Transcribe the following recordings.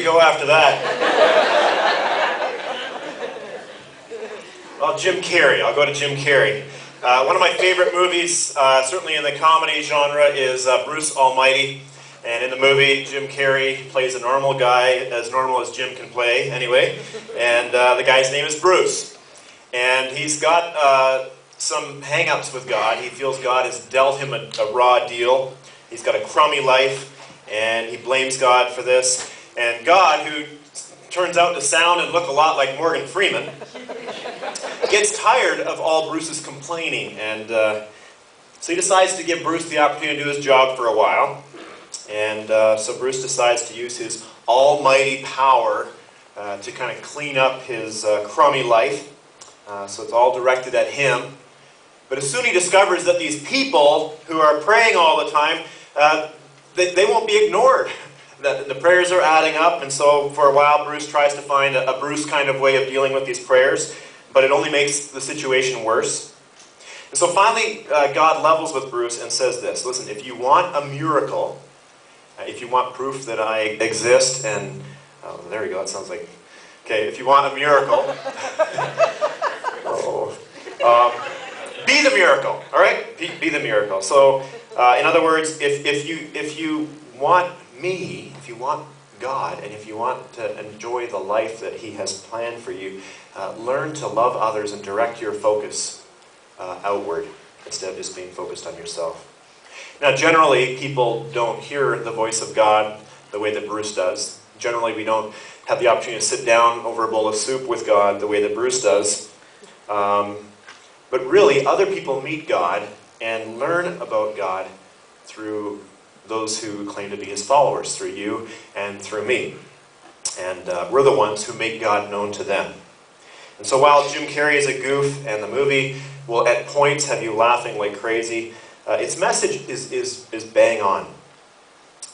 you go after that? Well, Jim Carrey. I'll go to Jim Carrey. One of my favorite movies, certainly in the comedy genre, is Bruce Almighty. And in the movie, Jim Carrey plays a normal guy, as normal as Jim can play, anyway. And the guy's name is Bruce. And he's got some hang-ups with God. He feels God has dealt him a raw deal. He's got a crummy life, and he blames God for this. And God, who turns out to sound and look a lot like Morgan Freeman, gets tired of all Bruce's complaining. And so he decides to give Bruce the opportunity to do his job for a while. And so Bruce decides to use his almighty power to kind of clean up his crummy life. So it's all directed at him. But as soon as he discovers that these people who are praying all the time, they won't be ignored. That the prayers are adding up, and so for a while Bruce tries to find a Bruce kind of way of dealing with these prayers, but it only makes the situation worse. And so finally God levels with Bruce and says this: listen, if you want a miracle, if you want proof that I exist, and oh, there we go, that sounds like, okay, if you want a miracle, be the miracle, all right? Be the miracle. So, in other words, if you want me, if you want God, and if you want to enjoy the life that He has planned for you, learn to love others and direct your focus outward instead of just being focused on yourself. Now, generally, people don't hear the voice of God the way that Bruce does. Generally, we don't have the opportunity to sit down over a bowl of soup with God the way that Bruce does. But really, other people meet God and learn about God through those who claim to be His followers, through you and through me. And we're the ones who make God known to them. And so while Jim Carrey is a goof, and the movie will at points have you laughing like crazy, its message is bang on.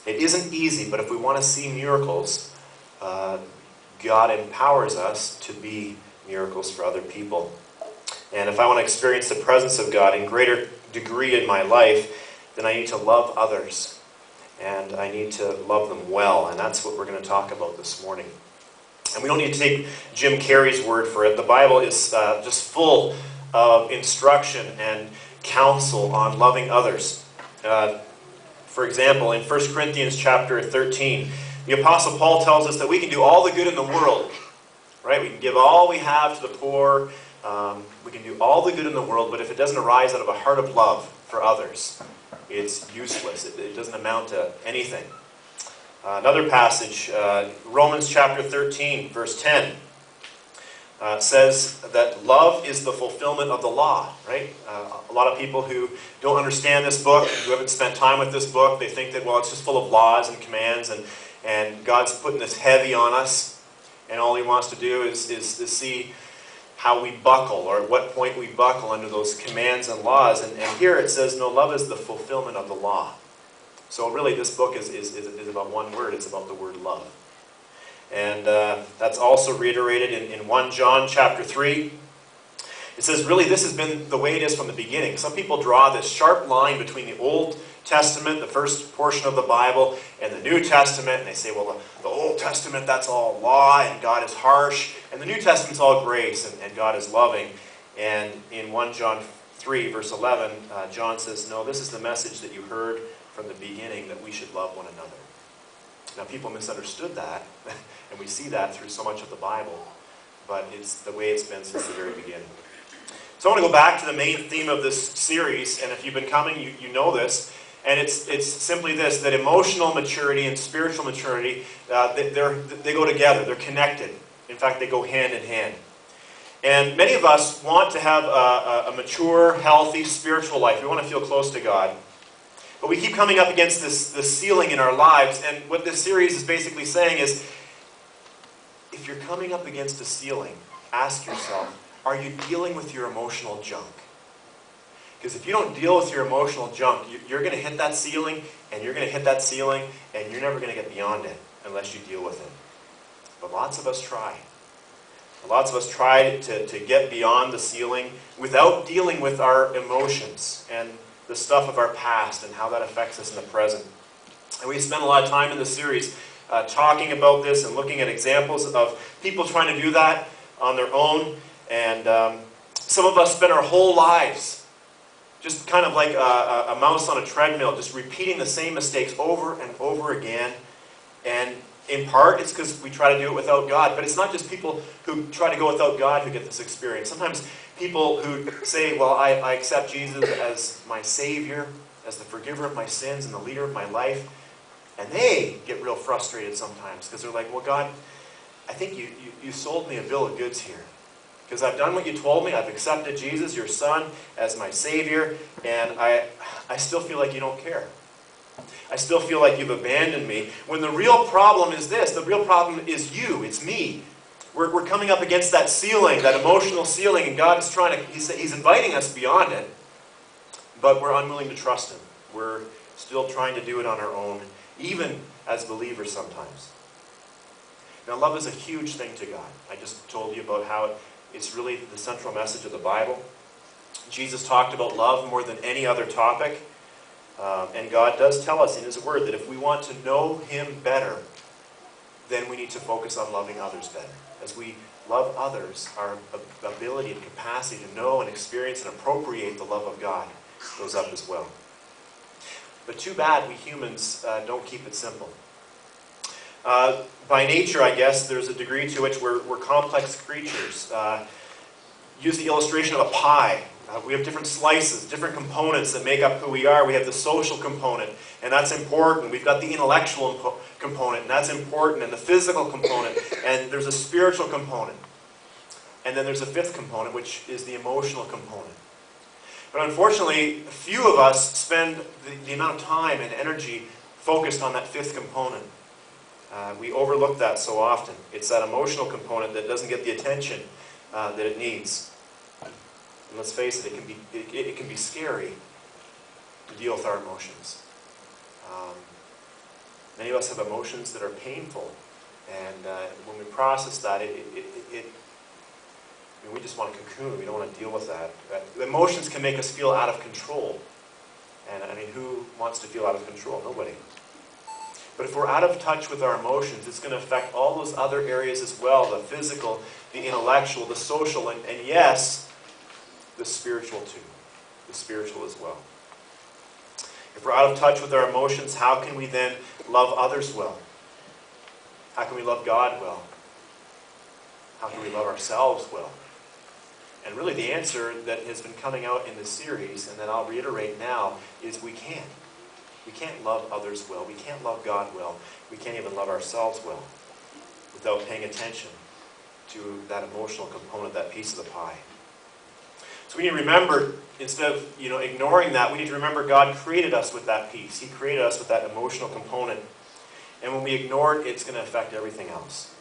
It isn't easy, but if we want to see miracles, God empowers us to be miracles for other people. And if I want to experience the presence of God in greater degree in my life, then I need to love others. And I need to love them well. And that's what we're going to talk about this morning. And we don't need to take Jim Carrey's word for it. The Bible is just full of instruction and counsel on loving others. For example, in 1 Corinthians chapter 13, the Apostle Paul tells us that we can do all the good in the world. Right? We can give all we have to the poor. We can do all the good in the world, but if it doesn't arise out of a heart of love for others, it's useless. It doesn't amount to anything. Another passage, Romans chapter 13, verse 10, says that love is the fulfillment of the law, right? A lot of people who don't understand this book, who haven't spent time with this book, they think that, well, it's just full of laws and commands, and God's putting this heavy on us, and all He wants to do is see how we buckle, or at what point we buckle under those commands and laws. And here it says, no, love is the fulfillment of the law. So really this book is about one word. It's about the word love. And that's also reiterated in 1 John chapter 3. It says, really, this has been the way it is from the beginning. Some people draw this sharp line between the Old Testament, the first portion of the Bible, and the New Testament, and they say, well, the Old Testament, that's all law, and God is harsh, and the New Testament's all grace, and God is loving. And in 1 John 3, verse 11, John says, no, this is the message that you heard from the beginning, that we should love one another. Now, people misunderstood that, and we see that through so much of the Bible, but it's the way it's been since the very beginning. So I want to go back to the main theme of this series, and if you've been coming, you know this, and it's simply this, that emotional maturity and spiritual maturity, they go together, they're connected. In fact, they go hand in hand. And many of us want to have a mature, healthy, spiritual life. We want to feel close to God. But we keep coming up against this ceiling in our lives, and what this series is basically saying is, if you're coming up against a ceiling, ask yourself, are you dealing with your emotional junk? Because if you don't deal with your emotional junk, you're going to hit that ceiling, and you're going to hit that ceiling, and you're never going to get beyond it unless you deal with it. But lots of us try. Lots of us try to get beyond the ceiling without dealing with our emotions and the stuff of our past and how that affects us in the present. And we spent a lot of time in this series talking about this and looking at examples of people trying to do that on their own. And some of us spend our whole lives just kind of like a mouse on a treadmill, just repeating the same mistakes over and over again. And in part, it's because we try to do it without God. But it's not just people who try to go without God who get this experience. Sometimes people who say, well, I accept Jesus as my Savior, as the forgiver of my sins and the leader of my life. And they get real frustrated sometimes because they're like, well, God, I think you sold me a bill of goods here. Because I've done what you told me. I've accepted Jesus, your Son, as my Savior. And I still feel like you don't care. I still feel like you've abandoned me. When the real problem is this. The real problem is you. It's me. We're coming up against that ceiling, that emotional ceiling. And God is trying to, He's inviting us beyond it. But we're unwilling to trust Him. We're still trying to do it on our own, even as believers sometimes. Now, love is a huge thing to God. I just told you about how it's really the central message of the Bible. Jesus talked about love more than any other topic. And God does tell us in His Word that if we want to know Him better, then we need to focus on loving others better. As we love others, our ability and capacity to know and experience and appropriate the love of God goes up as well. But too bad we humans don't keep it simple. By nature, I guess, there's a degree to which we're complex creatures. Use the illustration of a pie. We have different slices, different components that make up who we are. We have the social component, and that's important. We've got the intellectual component, and that's important, and the physical component, and there's a spiritual component. And then there's a fifth component, which is the emotional component. But unfortunately, few of us spend the amount of time and energy focused on that fifth component. We overlook that so often. It's that emotional component that doesn't get the attention that it needs. And let's face it, it can be scary to deal with our emotions. Many of us have emotions that are painful, and when we process that, we just want to cocoon. We don't want to deal with that. Emotions can make us feel out of control. And I mean, who wants to feel out of control? Nobody. But if we're out of touch with our emotions, it's going to affect all those other areas as well. The physical, the intellectual, the social, and yes, the spiritual too. The spiritual as well. If we're out of touch with our emotions, how can we then love others well? How can we love God well? How can we love ourselves well? And really the answer that has been coming out in this series, and that I'll reiterate now, is we can't. We can't love others well. We can't love God well. We can't even love ourselves well without paying attention to that emotional component, that piece of the pie. So we need to remember, instead of ignoring that, we need to remember God created us with that piece. He created us with that emotional component. And when we ignore it, it's going to affect everything else.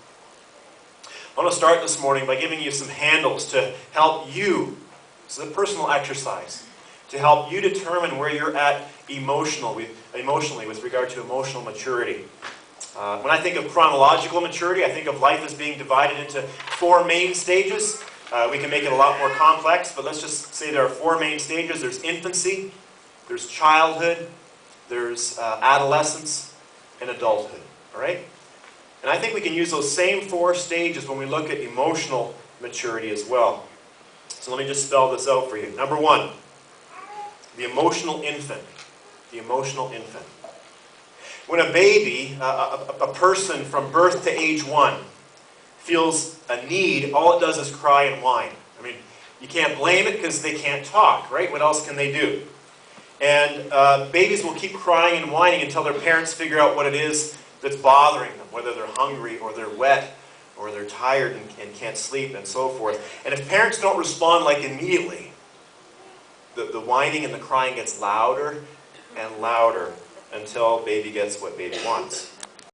I want to start this morning by giving you some handles to help you. This is a personal exercise to help you determine where you're at emotionally with regard to emotional maturity. When I think of chronological maturity, I think of life as being divided into 4 main stages. We can make it a lot more complex, but let's just say there are 4 main stages. There's infancy, there's childhood, there's adolescence, and adulthood. All right? And I think we can use those same 4 stages when we look at emotional maturity as well. So let me just spell this out for you. Number 1, the emotional infant. The emotional infant. When a baby, a person from birth to age 1, feels a need, all it does is cry and whine. I mean, you can't blame it because they can't talk, right? What else can they do? And babies will keep crying and whining until their parents figure out what it is that's bothering them, whether they're hungry or they're wet or they're tired and can't sleep and so forth. And if parents don't respond like immediately, the whining and the crying gets louder and louder until baby gets what baby wants.